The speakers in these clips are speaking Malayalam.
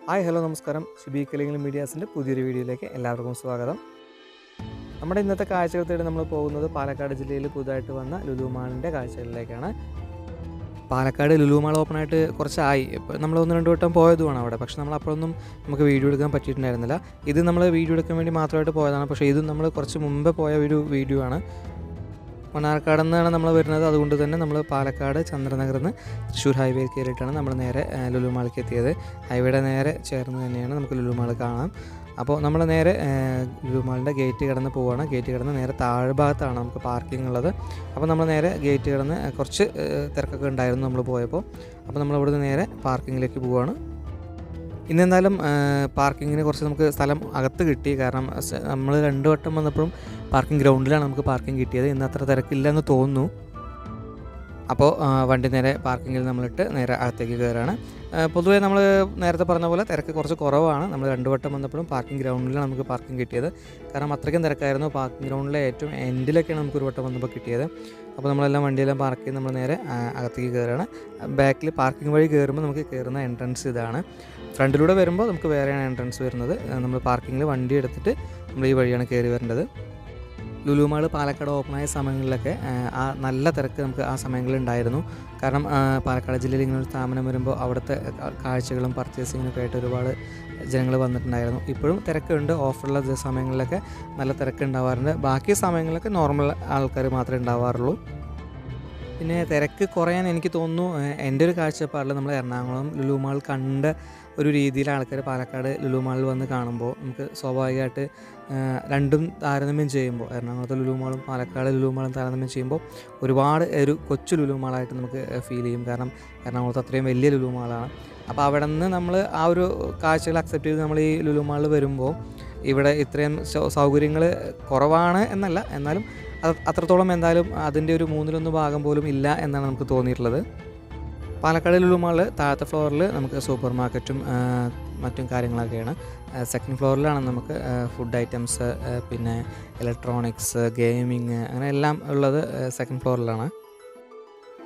ഹായ് ഹലോ നമസ്കാരം. ഷിബി കലിംഗൽ മീഡിയാസിൻ്റെ പുതിയൊരു വീഡിയോയിലേക്ക് എല്ലാവർക്കും സ്വാഗതം. നമ്മുടെ ഇന്നത്തെ കാഴ്ചകൾ തേടി നമ്മൾ പോകുന്നത് പാലക്കാട് ജില്ലയിൽ പുതുതായിട്ട് വന്ന ലുലു മാളിൻ്റെ കാഴ്ചകളിലേക്കാണ്. പാലക്കാട് ലുലു മാൾ ഓപ്പണായിട്ട് കുറച്ചായി. ഇപ്പോൾ നമ്മൾ 1-2 വട്ടം പോയതുമാണ് അവിടെ. പക്ഷേ നമ്മളപ്പോഴൊന്നും നമുക്ക് വീഡിയോ എടുക്കാൻ പറ്റിയിട്ടുണ്ടായിരുന്നില്ല. ഇത് നമ്മൾ വീഡിയോ എടുക്കാൻ വേണ്ടി മാത്രമായിട്ട് പോയതാണ്. പക്ഷേ ഇതും നമ്മൾ കുറച്ച് മുമ്പേ പോയ ഒരു വീഡിയോ ആണ്. മണ്ണാർക്കാട് നിന്നാണ് നമ്മൾ വരുന്നത്. അതുകൊണ്ട് തന്നെ നമ്മൾ പാലക്കാട് ചന്ദ്രനഗറിൽ നിന്ന് തൃശ്ശൂർ ഹൈവേ കയറിയിട്ടാണ് നമ്മൾ നേരെ ലുലു മാളിലേക്ക് എത്തിയത്. ഹൈവേയുടെ നേരെ ചേർന്ന് തന്നെയാണ് നമുക്ക് ലുലു മാൾ കാണാം. അപ്പോൾ നമ്മൾ നേരെ ലുലു മാളിൻ്റെ ഗേറ്റ് കടന്ന് പോവുകയാണ്. ഗേറ്റ് കടന്ന് നേരെ താഴ്ഭാഗത്താണ് നമുക്ക് പാർക്കിംഗ് ഉള്ളത്. അപ്പോൾ നമ്മൾ നേരെ ഗേറ്റ് കടന്ന് കുറച്ച് തിരക്കൊക്കെ ഉണ്ടായിരുന്നു നമ്മൾ പോയപ്പോൾ. അപ്പോൾ നമ്മളിവിടുന്ന് നേരെ പാർക്കിങ്ങിലേക്ക് പോവുകയാണ്. ഇന്നെന്തായാലും പാർക്കിങ്ങിന് കുറച്ച് നമുക്ക് സ്ഥലം അകത്ത് കിട്ടി. കാരണം നമ്മൾ 2 വട്ടം വന്നപ്പോഴും പാർക്കിംഗ് ഗ്രൗണ്ടിലാണ് നമുക്ക് പാർക്കിംഗ് കിട്ടിയത്. ഇന്ന് അത്ര തിരക്കില്ലെന്ന് തോന്നുന്നു. അപ്പോൾ വണ്ടി നേരെ പാർക്കിങ്ങിൽ നമ്മളിട്ട് നേരെ അകത്തേക്ക് കയറുകയാണ്. പൊതുവേ നമ്മൾ നേരത്തെ പറഞ്ഞ പോലെ തിരക്ക് കുറച്ച് കുറവാണ്. നമ്മൾ 2 വട്ടം വന്നപ്പോഴും പാർക്കിംഗ് ഗ്രൗണ്ടിലാണ് നമുക്ക് പാർക്കിംഗ് കിട്ടിയത്. കാരണം അത്രയ്ക്കും തിരക്കായിരുന്നു. പാർക്കിംഗ് ഗ്രൗണ്ടിലെ ഏറ്റവും എൻഡിലൊക്കെയാണ് നമുക്ക് ഒരു വട്ടം വന്നപ്പോൾ കിട്ടിയത്. അപ്പോൾ നമ്മളെല്ലാം വണ്ടിയെല്ലാം പാർക്ക് ചെയ്ത് നമ്മൾ നേരെ അകത്തേക്ക് കയറുകയാണ്. ബാക്കിൽ പാർക്കിംഗ് വഴി കയറുമ്പോൾ നമുക്ക് കയറുന്ന എൻട്രൻസ് ഇതാണ്. ഫ്രണ്ടിലൂടെ വരുമ്പോൾ നമുക്ക് വേറെയാണ് എൻട്രൻസ് വരുന്നത്. നമ്മൾ പാർക്കിങ്ങിൽ വണ്ടി എടുത്തിട്ട് നമ്മൾ ഈ വഴിയാണ് കയറി വരേണ്ടത്. ലുലു മാൾ പാലക്കാട് ഓപ്പണായ സമയങ്ങളിലൊക്കെ നല്ല തിരക്ക് നമുക്ക് ആ സമയങ്ങളിലുണ്ടായിരുന്നു. കാരണം പാലക്കാട് ജില്ലയിൽ ഇങ്ങനെ ഒരു സ്ഥാപനം വരുമ്പോൾ അവിടുത്തെ കാഴ്ചകളും പർച്ചേസിങ്ങിനൊക്കെ ആയിട്ട് ഒരുപാട് ജനങ്ങൾ വന്നിട്ടുണ്ടായിരുന്നു. ഇപ്പോഴും തിരക്കുണ്ട്. ഓഫറുള്ള സമയങ്ങളിലൊക്കെ നല്ല തിരക്ക് ഉണ്ടാവാറുണ്ട്. ബാക്കി സമയങ്ങളിലൊക്കെ നോർമൽ ആൾക്കാർ മാത്രമേ ഉണ്ടാവാറുള്ളൂ. പിന്നെ തിരക്ക് കുറയാൻ എനിക്ക് തോന്നുന്നു, എൻ്റെ ഒരു കാഴ്ചപ്പാടിൽ നമ്മൾ എറണാകുളം ലുലു മാൾ കണ്ട ഒരു രീതിയിൽ ആൾക്കാർ പാലക്കാട് ലുലു മാളിൽ വന്ന് കാണുമ്പോൾ നമുക്ക് സ്വാഭാവികമായിട്ട് രണ്ടും താരതമ്യം ചെയ്യുമ്പോൾ എറണാകുളത്തെ ലുലു മാളും പാലക്കാട് ലുലു മാളും താരതമ്യം ചെയ്യുമ്പോൾ ഒരുപാട് ഒരു കൊച്ചു ലുലു മാളായിട്ട് നമുക്ക് ഫീൽ ചെയ്യും. കാരണം എറണാകുളത്ത് അത്രയും വലിയ ലുലു മാളാണ്. അപ്പോൾ അവിടെ നിന്ന് നമ്മൾ ആ ഒരു കാഴ്ചകൾ അക്സെപ്റ്റ് ചെയ്ത് നമ്മൾ ഈ ലുലു മാളിൽ വരുമ്പോൾ ഇവിടെ ഇത്രയും സൗകര്യങ്ങൾ കുറവാണ് എന്നല്ല, എന്നാലും അത്രത്തോളം എന്തായാലും അതിൻ്റെ ഒരു 1/3 ഭാഗം പോലും ഇല്ല എന്നാണ് നമുക്ക് തോന്നിയിട്ടുള്ളത്. പാലക്കാട് ലുലു മാളിൽ താഴത്തെ ഫ്ലോറിൽ നമുക്ക് സൂപ്പർ മാർക്കറ്റും മറ്റും കാര്യങ്ങളൊക്കെയാണ്. സെക്കൻഡ് ഫ്ലോറിലാണ് നമുക്ക് ഫുഡ് ഐറ്റംസ്, പിന്നെ ഇലക്ട്രോണിക്സ്, ഗെയിമിങ്, അങ്ങനെ എല്ലാം ഉള്ളത് സെക്കൻഡ് ഫ്ലോറിലാണ്.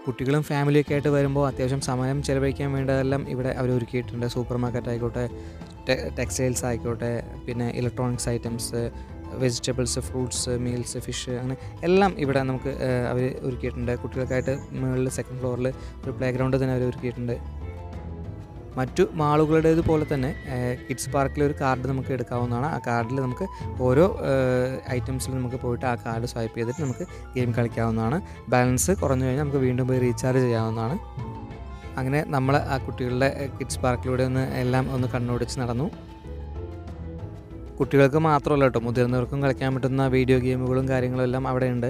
കുട്ടികളും ഫാമിലിയൊക്കെ ആയിട്ട് വരുമ്പോൾ അത്യാവശ്യം സമയം ചിലവഴിക്കാൻ വേണ്ടതെല്ലാം ഇവിടെ അവർ ഒരുക്കിയിട്ടുണ്ട്. സൂപ്പർ മാർക്കറ്റ് ആയിക്കോട്ടെ, ടെക്സ്റ്റൈൽസ് ആയിക്കോട്ടെ, പിന്നെ electronics items, vegetables, fruits, meals, fish, അങ്ങനെ എല്ലാം ഇവിടെ നമുക്ക് അവർ ഒരുക്കിയിട്ടുണ്ട്. കുട്ടികൾക്കായിട്ട് മുകളിൽ സെക്കൻഡ് ഫ്ലോറിൽ ഒരു പ്ലേ ഗ്രൗണ്ട് തന്നെ അവർ ഒരുക്കിയിട്ടുണ്ട്. മറ്റു മാളുകളുടേതുപോലെ തന്നെ കിഡ്സ് പാർക്കിൽ ഒരു കാർഡ് നമുക്ക് എടുക്കാവുന്നതാണ്. ആ കാർഡിൽ നമുക്ക് ഓരോ ഐറ്റംസിൽ നമുക്ക് പോയിട്ട് ആ കാർഡ് സ്വൈപ്പ് ചെയ്തിട്ട് നമുക്ക് ഗെയിം കളിക്കാവുന്നതാണ്. ബാലൻസ് കുറഞ്ഞു കഴിഞ്ഞാൽ നമുക്ക് വീണ്ടും പോയി റീചാർജ് ചെയ്യാവുന്നതാണ്. അങ്ങനെ നമ്മൾ ആ കുട്ടികളുടെ കിഡ്സ് പാർക്കിലൂടെ ഒന്ന് കണ്ണോടിച്ച് നടന്നു. കുട്ടികൾക്ക് മാത്രമല്ല കേട്ടോ, മുതിർന്നവർക്കും കളിക്കാൻ പറ്റുന്ന വീഡിയോ ഗെയിമുകളും കാര്യങ്ങളും എല്ലാം അവിടെയുണ്ട്.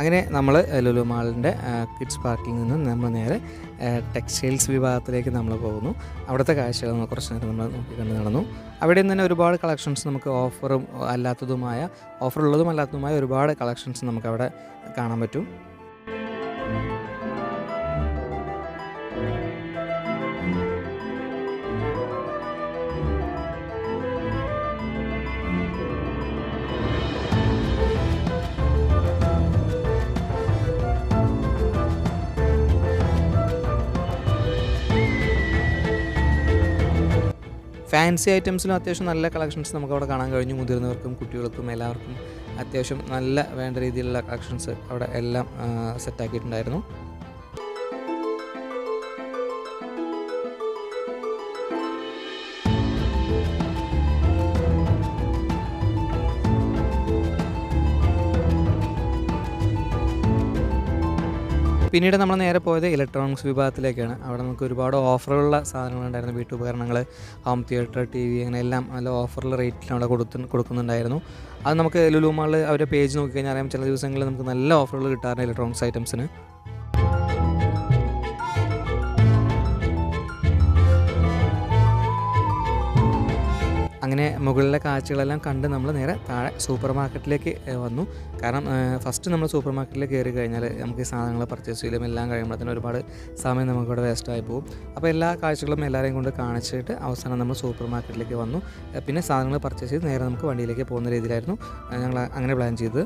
അങ്ങനെ നമ്മൾ ലുലു മാളിൻ്റെ കിഡ്സ് പാർക്കിൽ നിന്ന് നമ്മൾ നേരെ ടെക്സ്റ്റൈൽസ് വിഭാഗത്തിലേക്ക് നമ്മൾ പോകുന്നു. അവിടുത്തെ കാഴ്ചകൾ നമ്മൾ കുറച്ച് നേരം നമ്മൾ നോക്കിക്കണ്ട് നടന്നു. അവിടെ നിന്ന് തന്നെ ഒരുപാട് കളക്ഷൻസ് നമുക്ക് ഓഫറുള്ളതും അല്ലാത്തതുമായ ഒരുപാട് കളക്ഷൻസ് നമുക്കവിടെ കാണാൻ പറ്റും. ഫാൻസി ഐറ്റംസിലും അത്യാവശ്യം നല്ല കളക്ഷൻസ് നമുക്കവിടെ കാണാൻ കഴിഞ്ഞു. മുതിർന്നവർക്കും കുട്ടികൾക്കും എല്ലാവർക്കും അത്യാവശ്യം നല്ല വേണ്ട രീതിയിലുള്ള കളക്ഷൻസ് അവിടെ എല്ലാം സെറ്റാക്കിയിട്ടുണ്ടായിരുന്നു. പിന്നീട് നമ്മൾ നേരെ പോയത് ഇലക്ട്രോണിക്സ് വിഭാഗത്തിലേക്കാണ്. അവിടെ നമുക്ക് ഒരുപാട് ഓഫറുള്ള സാധനങ്ങളുണ്ടായിരുന്നു. വീട്ടുപകരണങ്ങൾ, ഹോം തിയേറ്റർ, ടി വി, അങ്ങനെ എല്ലാം നല്ല ഓഫറുള്ള റേറ്റിൽ അവിടെ കൊടുക്കുന്നുണ്ടായിരുന്നു. അത് നമുക്ക് ലുലു മാളിൽ അവരുടെ പേജ് നോക്കിക്കഴിഞ്ഞാൽ അറിയാം, ചില ദിവസങ്ങളിൽ നമുക്ക് നല്ല ഓഫറുകൾ കിട്ടാറുണ്ട് ഇലക്ട്രോണിക്സ് ഐറ്റംസിന്. അങ്ങനെ മുകളിലെ കാഴ്ചകളെല്ലാം കണ്ട് നമ്മൾ നേരെ താഴെ സൂപ്പർ മാർക്കറ്റിലേക്ക് വന്നു. കാരണം ഫസ്റ്റ് നമ്മൾ സൂപ്പർ മാർക്കറ്റിൽ കയറി കഴിഞ്ഞാൽ നമുക്ക് ഈ സാധനങ്ങൾ പർച്ചേസ് ചെയ്യലും എല്ലാം കഴിയുമ്പോഴത്തേനും ഒരുപാട് സമയം നമുക്കിവിടെ വേസ്റ്റായി പോകും. അപ്പോൾ എല്ലാ കാഴ്ചകളും എല്ലാവരെയും കൊണ്ട് കാണിച്ചിട്ട് അവസാനം നമ്മൾ സൂപ്പർ മാർക്കറ്റിലേക്ക് വന്നു. പിന്നെ സാധനങ്ങൾ പർച്ചേസ് ചെയ്ത് നേരെ നമുക്ക് വണ്ടിയിലേക്ക് പോകുന്ന രീതിയിലായിരുന്നു ഞങ്ങൾ അങ്ങനെ പ്ലാൻ ചെയ്തത്.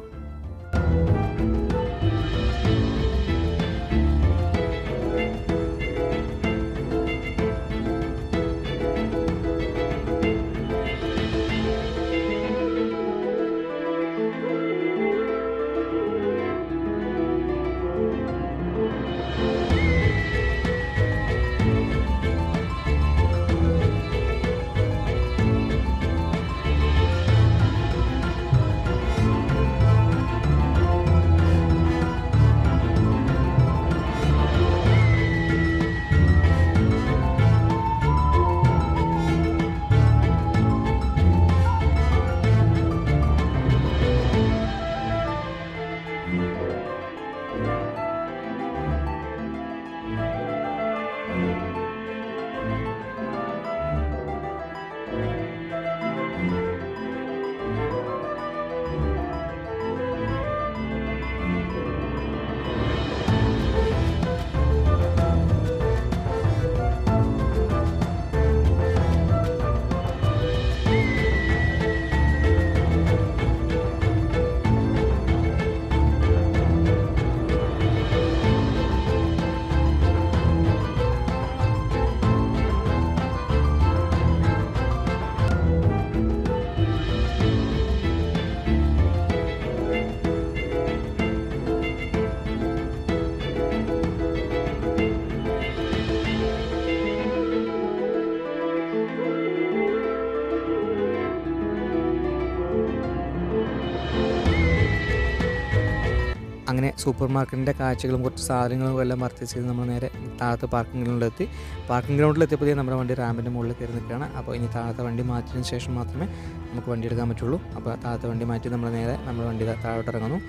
അങ്ങനെ സൂപ്പർ മാർക്കറ്റിൻ്റെ കാഴ്ചകളും കുറച്ച് സാധനങ്ങളും എല്ലാം പർച്ചേസ് ചെയ്ത് നമ്മൾ നേരെ താഴത്തെ പാർക്കിംഗ് ഗ്രൗണ്ടിലെത്തി. പാർക്കിംഗ് ഗ്രൗണ്ടിലെത്തിയപ്പോൾ നമ്മുടെ വണ്ടി റാമ്പിൻ്റെ മുകളിൽ കയറി നിൽക്കുകയാണ്. അപ്പോൾ ഇനി താഴത്തെ വണ്ടി മാറ്റിയതിന് ശേഷം മാത്രമേ നമുക്ക് വണ്ടി എടുക്കാൻ പറ്റുള്ളൂ. അപ്പോൾ താഴത്തെ വണ്ടി മാറ്റി നമ്മൾ നേരെ നമ്മുടെ വണ്ടി താഴോട്ട് ഇറങ്ങുന്നു.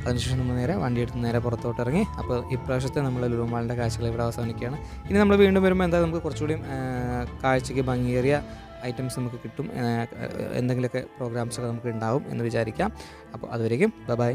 അതിനുശേഷം നമ്മൾ നേരെ വണ്ടി എടുത്ത് നേരെ പുറത്തോട്ട് ഇറങ്ങി. അപ്പോൾ ഇപ്രാവശ്യത്തെ നമ്മൾ ലുലു മാളിൻ്റെ കാഴ്ചകൾ ഇവിടെ അവസാനിക്കുകയാണ്. ഇനി നമ്മൾ വീണ്ടും വരുമ്പോൾ എന്താ നമുക്ക് കുറച്ചുകൂടി കാഴ്ചയ്ക്ക് ഭംഗിയേറിയ ഐറ്റംസ് നമുക്ക് കിട്ടും, എന്തെങ്കിലുമൊക്കെ പ്രോഗ്രാംസൊക്കെ നമുക്ക് ഉണ്ടാവും എന്ന് വിചാരിക്കാം. അപ്പോൾ അതുവരേക്കും ബൈ.